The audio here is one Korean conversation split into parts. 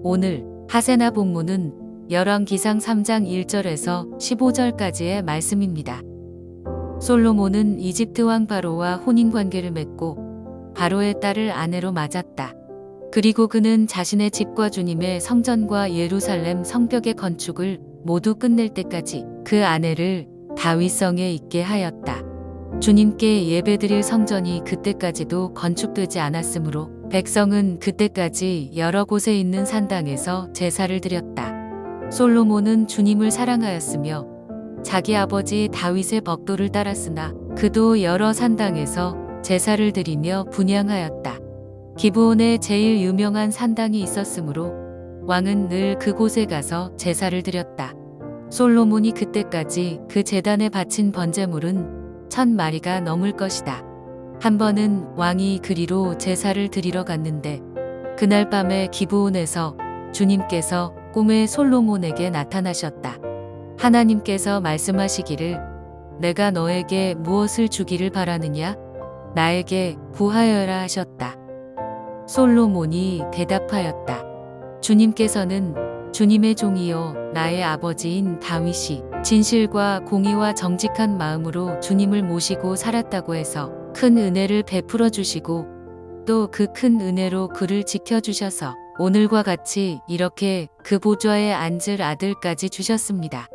오늘 하세나 본문은 열왕기상 3장 1절에서 15절까지의 말씀입니다. 솔로몬은 이집트 왕 바로와 혼인관계를 맺고 바로의 딸을 아내로 맞았다. 그리고 그는 자신의 집과 주님의 성전과 예루살렘 성벽의 건축을 모두 끝낼 때까지 그 아내를 다윗성에 있게 하였다. 주님께 예배드릴 성전이 그때까지도 건축되지 않았으므로 백성은 그때까지 여러 곳에 있는 산당에서 제사를 드렸다. 솔로몬은 주님을 사랑하였으며 자기 아버지 다윗의 법도를 따랐으나 그도 여러 산당에서 제사를 드리며 분향하였다. 기브온에 제일 유명한 산당이 있었으므로 왕은 늘 그곳에 가서 제사를 드렸다. 솔로몬이 그때까지 그 제단에 바친 번제물은 1000마리가 넘을 것이다. 한 번은 왕이 그리로 제사를 드리러 갔는데 그날 밤에 기브온에서 주님께서 꿈에 솔로몬에게 나타나셨다. 하나님께서 말씀하시기를 내가 너에게 무엇을 주기를 바라느냐? 나에게 구하여라 하셨다. 솔로몬이 대답하였다. 주님께서는 주님의 종이요 나의 아버지인 다윗이 진실과 공의와 정직한 마음으로 주님을 모시고 살았다고 해서 큰 은혜를 베풀어 주시고 또 그 큰 은혜로 그를 지켜주셔서 오늘과 같이 이렇게 그 보좌에 앉을 아들까지 주셨습니다.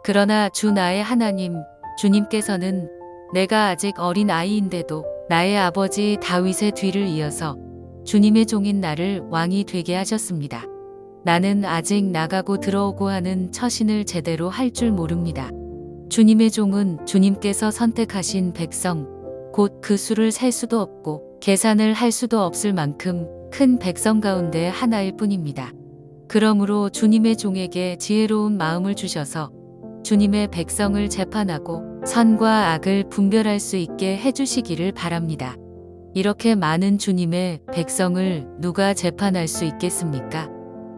그러나 주 나의 하나님 주님께서는 내가 아직 어린 아이인데도 나의 아버지 다윗의 뒤를 이어서 주님의 종인 나를 왕이 되게 하셨습니다. 나는 아직 나가고 들어오고 하는 처신을 제대로 할 줄 모릅니다. 주님의 종은 주님께서 선택하신 백성, 곧 그 수를 셀 수도 없고 계산을 할 수도 없을 만큼 큰 백성 가운데 하나일 뿐입니다. 그러므로 주님의 종에게 지혜로운 마음을 주셔서 주님의 백성을 재판하고 선과 악을 분별할 수 있게 해주시기를 바랍니다. 이렇게 많은 주님의 백성을 누가 재판할 수 있겠습니까?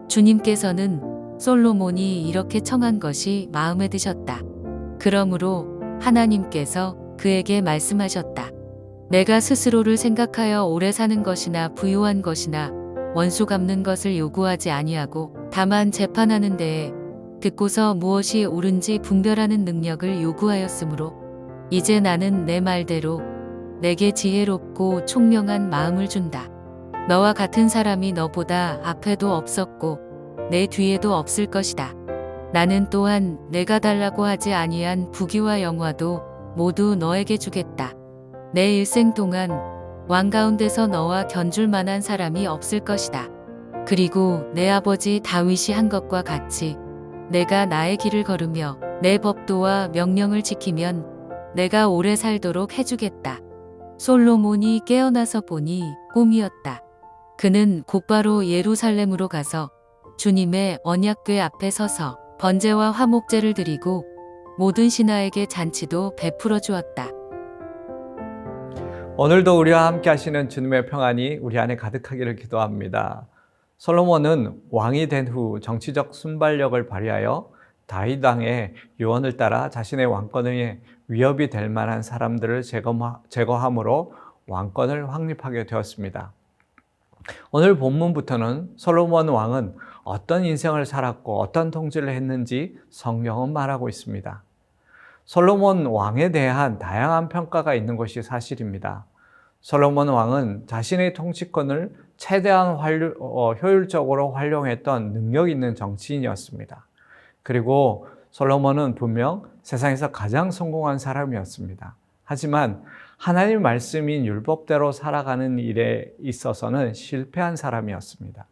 주님께서는 솔로몬이 이렇게 청한 것이 마음에 드셨다. 그러므로 하나님께서 그에게 말씀하셨다. 내가 스스로를 생각하여 오래 사는 것이나 부유한 것이나 원수 갚는 것을 요구하지 아니하고 다만 재판하는 데에 듣고서 무엇이 옳은지 분별하는 능력을 요구하였으므로 이제 나는 내 말대로 내게 지혜롭고 총명한 마음을 준다. 너와 같은 사람이 너보다 앞에도 없었고 내 뒤에도 없을 것이다. 나는 또한 내가 달라고 하지 아니한 부귀와 영화도 모두 너에게 주겠다. 내 일생 동안 왕 가운데서 너와 견줄 만한 사람이 없을 것이다. 그리고 내 아버지 다윗이 한 것과 같이 내가 나의 길을 걸으며 내 법도와 명령을 지키면 내가 오래 살도록 해주겠다. 솔로몬이 깨어나서 보니 꿈이었다. 그는 곧바로 예루살렘으로 가서 주님의 언약궤 앞에 서서 번제와 화목제를 드리고 모든 신하에게 잔치도 베풀어 주었다. 오늘도 우리와 함께 하시는 주님의 평안이 우리 안에 가득하기를 기도합니다. 솔로몬은 왕이 된 후 정치적 순발력을 발휘하여 다윗 왕의 유언을 따라 자신의 왕권에 위협이 될 만한 사람들을 제거함으로 왕권을 확립하게 되었습니다. 오늘 본문부터는 솔로몬 왕은 어떤 인생을 살았고 어떤 통치를 했는지 성경은 말하고 있습니다. 솔로몬 왕에 대한 다양한 평가가 있는 것이 사실입니다. 솔로몬 왕은 자신의 통치권을 최대한 효율적으로 활용했던 능력 있는 정치인이었습니다. 그리고 솔로몬은 분명 세상에서 가장 성공한 사람이었습니다. 하지만 하나님 말씀인 율법대로 살아가는 일에 있어서는 실패한 사람이었습니다.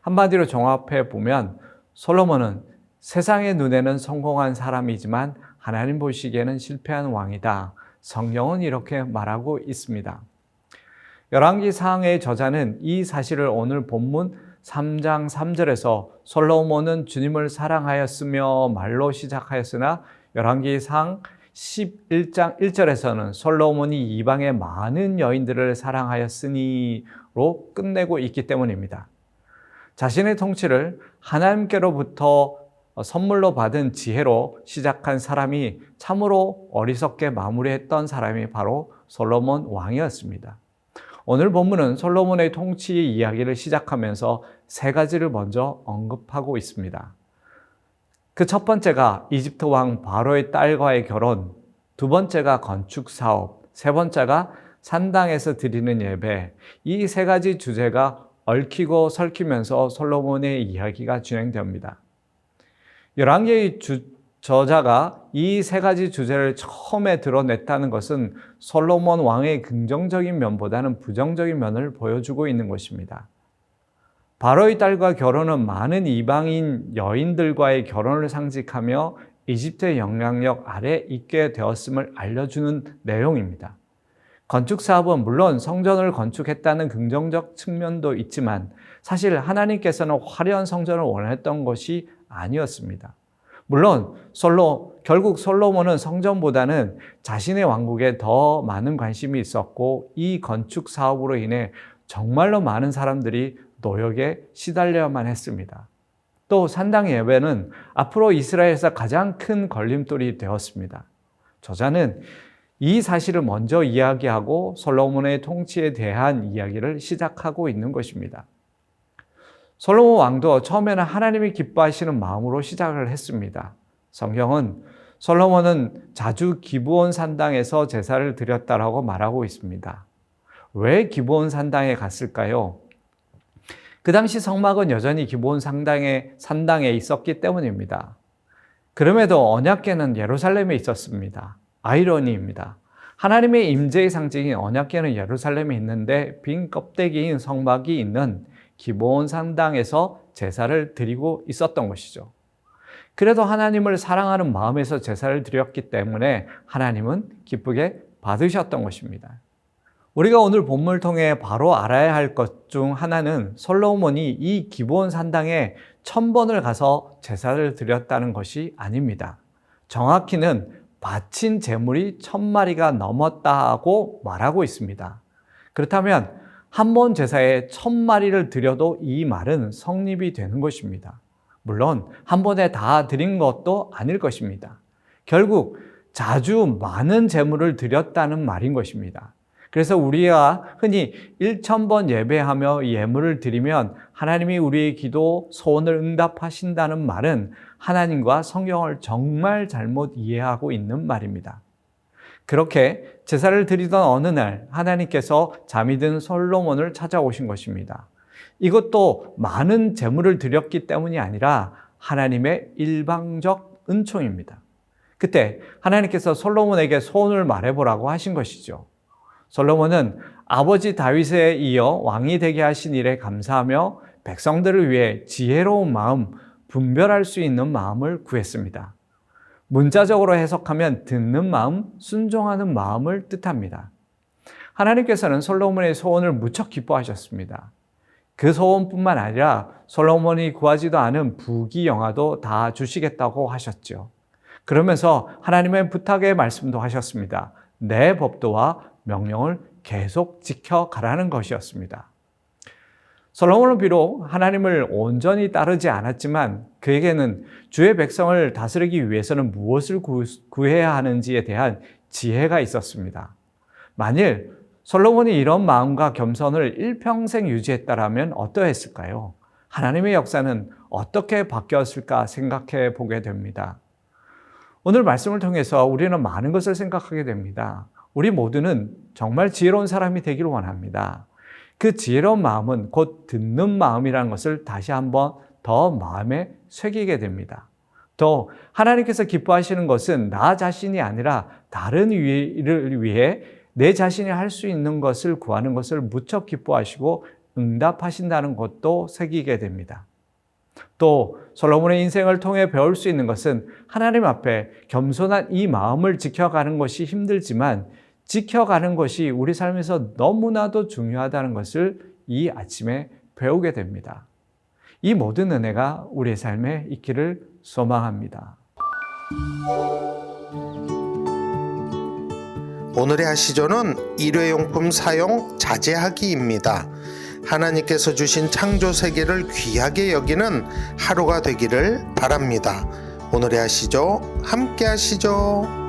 한마디로 종합해 보면 솔로몬은 세상의 눈에는 성공한 사람이지만 하나님 보시기에는 실패한 왕이다. 성경은 이렇게 말하고 있습니다. 열왕기상의 저자는 이 사실을 오늘 본문 3장 3절에서 솔로몬은 주님을 사랑하였으며 말로 시작하였으나 열왕기상 11장 1절에서는 솔로몬이 이방의 많은 여인들을 사랑하였으니로 끝내고 있기 때문입니다. 자신의 통치를 하나님께로부터 선물로 받은 지혜로 시작한 사람이 참으로 어리석게 마무리했던 사람이 바로 솔로몬 왕이었습니다. 오늘 본문은 솔로몬의 통치 이야기를 시작하면서 세 가지를 먼저 언급하고 있습니다. 그 첫 번째가 이집트 왕 바로의 딸과의 결혼, 두 번째가 건축 사업, 세 번째가 산당에서 드리는 예배. 이 세 가지 주제가 얽히고 설키면서 솔로몬의 이야기가 진행됩니다. 열왕기의 저자가 이 세 가지 주제를 처음에 드러냈다는 것은 솔로몬 왕의 긍정적인 면보다는 부정적인 면을 보여주고 있는 것입니다. 바로의 딸과 결혼은 많은 이방인 여인들과의 결혼을 상징하며 이집트의 영향력 아래 있게 되었음을 알려주는 내용입니다. 건축 사업은 물론 성전을 건축했다는 긍정적 측면도 있지만 사실 하나님께서는 화려한 성전을 원했던 것이 아니었습니다. 물론 결국 솔로몬은 성전보다는 자신의 왕국에 더 많은 관심이 있었고 이 건축 사업으로 인해 정말로 많은 사람들이 노역에 시달려야만 했습니다. 또 산당 예배는 앞으로 이스라엘에서 가장 큰 걸림돌이 되었습니다. 저자는 이 사실을 먼저 이야기하고 솔로몬의 통치에 대한 이야기를 시작하고 있는 것입니다. 솔로몬 왕도 처음에는 하나님이 기뻐하시는 마음으로 시작을 했습니다. 성경은 솔로몬은 자주 기브온 산당에서 제사를 드렸다라고 말하고 있습니다. 왜 기브온 산당에 갔을까요? 그 당시 성막은 여전히 기브온 산당에 있었기 때문입니다. 그럼에도 언약궤는 예루살렘에 있었습니다. 아이러니입니다. 하나님의 임재의 상징인 언약궤는 예루살렘에 있는데 빈 껍데기인 성막이 있는 기브온 산당에서 제사를 드리고 있었던 것이죠. 그래도 하나님을 사랑하는 마음에서 제사를 드렸기 때문에 하나님은 기쁘게 받으셨던 것입니다. 우리가 오늘 본문을 통해 바로 알아야 할 것 중 하나는 솔로몬이 이 기브온 산당에 1000번을 가서 제사를 드렸다는 것이 아닙니다. 정확히는 바친 제물이 1000마리가 넘었다고 말하고 있습니다. 그렇다면 한 번 제사에 1000마리를 드려도 이 말은 성립이 되는 것입니다. 물론 한 번에 다 드린 것도 아닐 것입니다. 결국 자주 많은 제물을 드렸다는 말인 것입니다. 그래서 우리가 흔히 1000번 예배하며 예물을 드리면 하나님이 우리의 기도, 소원을 응답하신다는 말은 하나님과 성경을 정말 잘못 이해하고 있는 말입니다. 그렇게 제사를 드리던 어느 날 하나님께서 잠이 든 솔로몬을 찾아오신 것입니다. 이것도 많은 제물을 드렸기 때문이 아니라 하나님의 일방적 은총입니다. 그때 하나님께서 솔로몬에게 소원을 말해보라고 하신 것이죠. 솔로몬은 아버지 다윗에 이어 왕이 되게 하신 일에 감사하며 백성들을 위해 지혜로운 마음, 분별할 수 있는 마음을 구했습니다. 문자적으로 해석하면 듣는 마음, 순종하는 마음을 뜻합니다. 하나님께서는 솔로몬의 소원을 무척 기뻐하셨습니다. 그 소원뿐만 아니라 솔로몬이 구하지도 않은 부귀영화도 다 주시겠다고 하셨죠. 그러면서 하나님의 부탁의 말씀도 하셨습니다. 내 법도와 명령을 계속 지켜가라는 것이었습니다. 솔로몬은 비록 하나님을 온전히 따르지 않았지만 그에게는 주의 백성을 다스리기 위해서는 무엇을 구해야 하는지에 대한 지혜가 있었습니다. 만일 솔로몬이 이런 마음과 겸손을 일평생 유지했다면 어떠했을까요? 하나님의 역사는 어떻게 바뀌었을까 생각해 보게 됩니다. 오늘 말씀을 통해서 우리는 많은 것을 생각하게 됩니다. 우리 모두는 정말 지혜로운 사람이 되기를 원합니다. 그 지혜로운 마음은 곧 듣는 마음이라는 것을 다시 한번 더 마음에 새기게 됩니다. 또 하나님께서 기뻐하시는 것은 나 자신이 아니라 다른 일을 위해 내 자신이 할 수 있는 것을 구하는 것을 무척 기뻐하시고 응답하신다는 것도 새기게 됩니다. 또 솔로몬의 인생을 통해 배울 수 있는 것은 하나님 앞에 겸손한 이 마음을 지켜가는 것이 힘들지만 지켜가는 것이 우리 삶에서 너무나도 중요하다는 것을 이 아침에 배우게 됩니다. 이 모든 은혜가 우리의 삶에 있기를 소망합니다. 오늘의 하시조는 일회용품 사용 자제하기입니다. 하나님께서 주신 창조 세계를 귀하게 여기는 하루가 되기를 바랍니다. 오늘의 하시조 함께 하시죠.